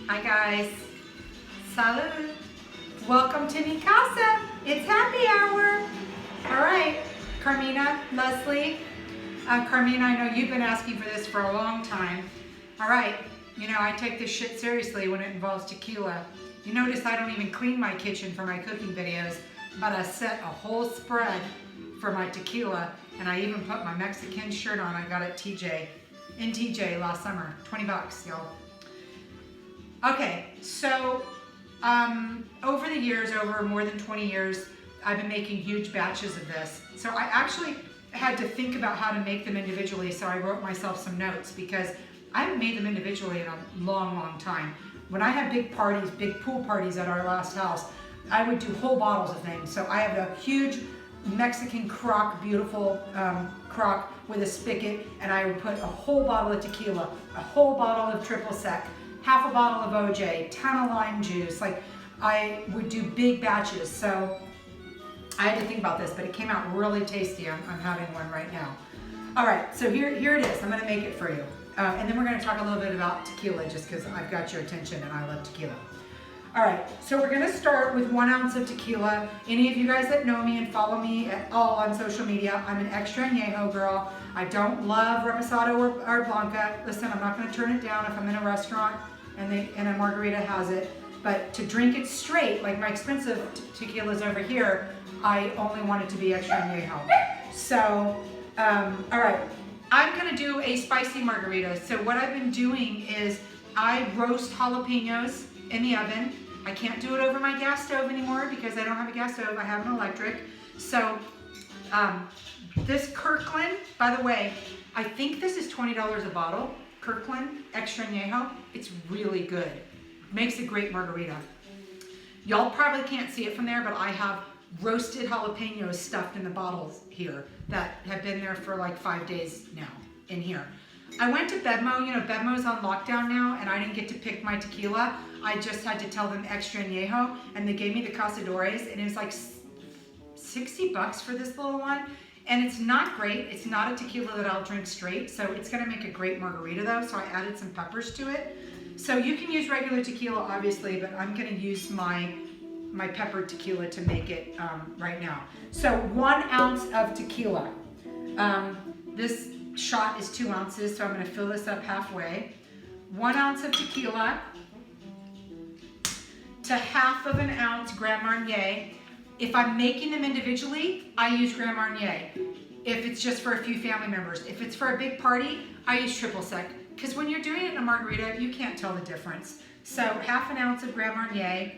Hi guys, salud. Welcome to mi casa. It's happy hour. All right, Carmina, Leslie. Carmina, I know you've been asking for this for a long time. All right, you know, I take this shit seriously when it involves tequila. You notice I don't even clean my kitchen for my cooking videos, but I set a whole spread for my tequila, and I even put my Mexican shirt on. I got it in TJ last summer, 20 bucks, y'all. Okay, so over the years, over more than 20 years, I've been making huge batches of this. So I actually had to think about how to make them individually, so I wrote myself some notes because I haven't made them individually in a long, long time. When I had big parties, big pool parties at our last house, I would do whole bottles of things. So I have a huge Mexican crock, beautiful crock with a spigot, and I would put a whole bottle of tequila, a whole bottle of triple sec, half a bottle of OJ, ton of lime juice. Like, I would do big batches. So I had to think about this, but it came out really tasty. I'm having one right now. All right, so here it is. I'm gonna make it for you. And then we're gonna talk a little bit about tequila just because I've got your attention and I love tequila. All right, so we're gonna start with 1 ounce of tequila. Any of you guys that know me and follow me at all on social media, I'm an extra añejo girl. I don't love reposado or blanca. Listen, I'm not gonna turn it down if I'm in a restaurant and a margarita has it. But to drink it straight, like my expensive tequilas over here, I only want it to be extra añejo. So, all right, I'm gonna do a spicy margarita. So what I've been doing is I roast jalapenos in the oven. I can't do it over my gas stove anymore because I don't have a gas stove, I have an electric. So this Kirkland, by the way, I think this is $20 a bottle. Kirkland Extra Añejo, it's really good. Makes a great margarita. Y'all probably can't see it from there, but I have roasted jalapenos stuffed in the bottles here that have been there for like 5 days now in here. I went to Bevmo, you know, Bevmo's on lockdown now, and I didn't get to pick my tequila. I just had to tell them extra añejo, and they gave me the Cazadores, and it was like 60 bucks for this little one. And it's not great. It's not a tequila that I'll drink straight, so it's gonna make a great margarita though, so I added some peppers to it. So you can use regular tequila, obviously, but I'm gonna use my peppered tequila to make it right now. So 1 ounce of tequila. This shot is 2 ounces, so I'm gonna fill this up halfway. 1 ounce of tequila to half of an ounce Grand Marnier. If I'm making them individually, I use Grand Marnier. If it's just for a few family members. If it's for a big party, I use triple sec. Because when you're doing it in a margarita, you can't tell the difference. So half an ounce of Grand Marnier.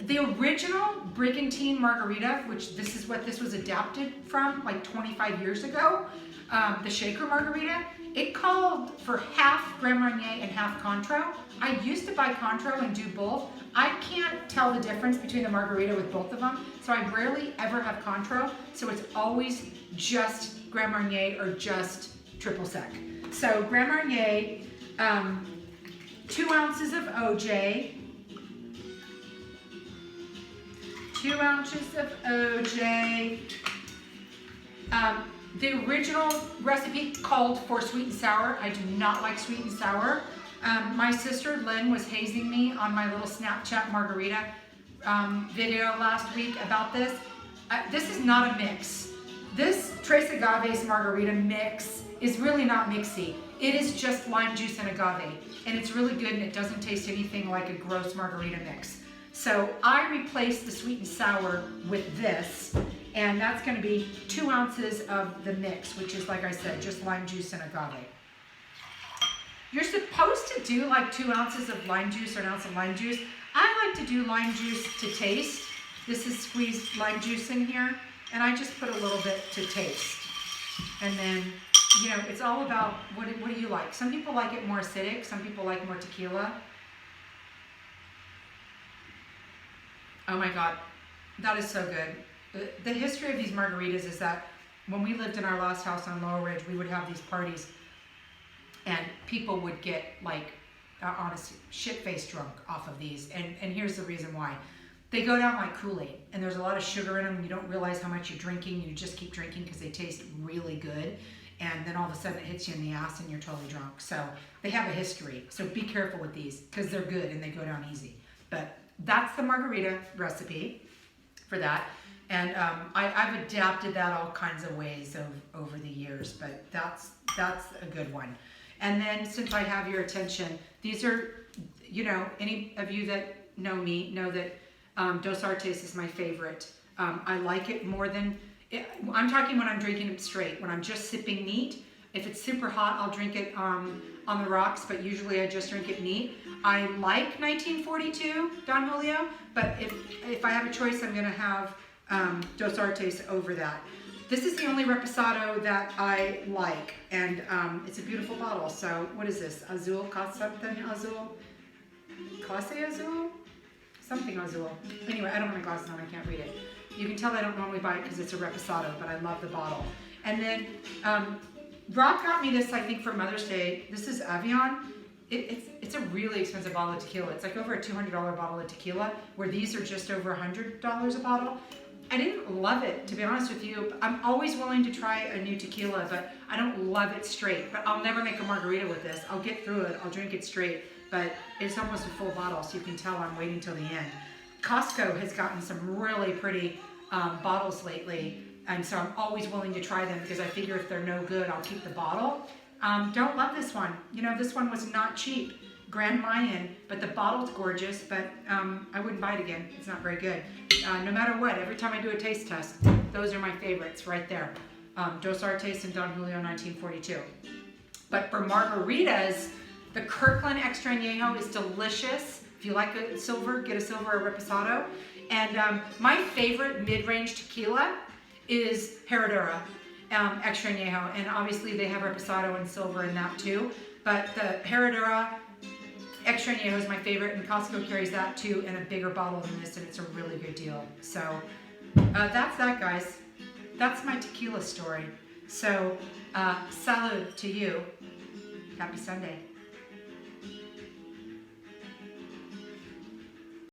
The original Brigantine margarita, which this is what this was adapted from like 25 years ago, the shaker margarita, it called for half Grand Marnier and half Cointreau. I used to buy Cointreau and do both. I can't tell the difference between the margarita with both of them, so I rarely ever have Cointreau, so it's always just Grand Marnier or just triple sec. So Grand Marnier, 2 ounces of OJ, 2 ounces of OJ. The original recipe called for sweet and sour. I do not like sweet and sour. My sister Lynn was hazing me on my little Snapchat margarita video last week about this. This is not a mix. This Tres Agaves margarita mix is really not mixy. It is just lime juice and agave, and it's really good, and it doesn't taste anything like a gross margarita mix. So I replaced the sweet and sour with this, and that's gonna be 2 ounces of the mix, which is, like I said, just lime juice and agave. You're supposed to do like 2 ounces of lime juice or an ounce of lime juice. I like to do lime juice to taste. This is squeezed lime juice in here, and I just put a little bit to taste. And then, you know, it's all about what do you like? Some people like it more acidic, some people like more tequila. Oh my God, that is so good. The history of these margaritas is that when we lived in our last house on Lower Ridge, we would have these parties and people would get like, honestly, shit-faced drunk off of these. And here's the reason why. They go down like Kool-Aid, and there's a lot of sugar in them. You don't realize how much you're drinking. You just keep drinking because they taste really good. and then all of a sudden it hits you in the ass and you're totally drunk. So they have a history. So be careful with these because they're good and they go down easy. But that's the margarita recipe for that. And I've adapted that all kinds of ways over the years, but that's a good one. And then since I have your attention, these are, you know, any of you that know me know that Dos Artes is my favorite. I like it more than, I'm talking when I'm drinking it straight, when I'm just sipping neat. If it's super hot, I'll drink it on the rocks, but usually I just drink it neat. I like 1942 Don Julio, but if I have a choice, I'm gonna have Dos Artes over that. This is the only reposado that I like, and it's a beautiful bottle. So what is this? Azul, something azul? Clase azul? Something azul. Anyway, I don't have my glasses on, I can't read it. You can tell I don't normally buy it because it's a reposado, but I love the bottle. And then Rob got me this, I think, for Mother's Day. This is Avion. It's a really expensive bottle of tequila. It's like over a $200 bottle of tequila, where these are just over $100 a bottle. I didn't love it, to be honest with you. I'm always willing to try a new tequila, but I don't love it straight. But I'll never make a margarita with this. I'll get through it. I'll drink it straight. But it's almost a full bottle, so you can tell I'm waiting till the end. Costco has gotten some really pretty bottles lately, and so I'm always willing to try them because I figure if they're no good, I'll keep the bottle. Don't love this one. You know, this one was not cheap. Grand Mayan, but the bottle's gorgeous, but I wouldn't buy it again. It's not very good. No matter what, every time I do a taste test, those are my favorites right there. Dos Artes and Don Julio 1942. But for margaritas, the Kirkland Extra Añejo is delicious. If you like a silver, get a silver or reposado. And my favorite mid-range tequila is Herradura Extra Añejo, and obviously they have reposado and silver in that too. But the Herradura Extra Añejo is my favorite, and Costco carries that too in a bigger bottle than this, and it's a really good deal. So that's that, guys. That's my tequila story. So salud to you. Happy Sunday.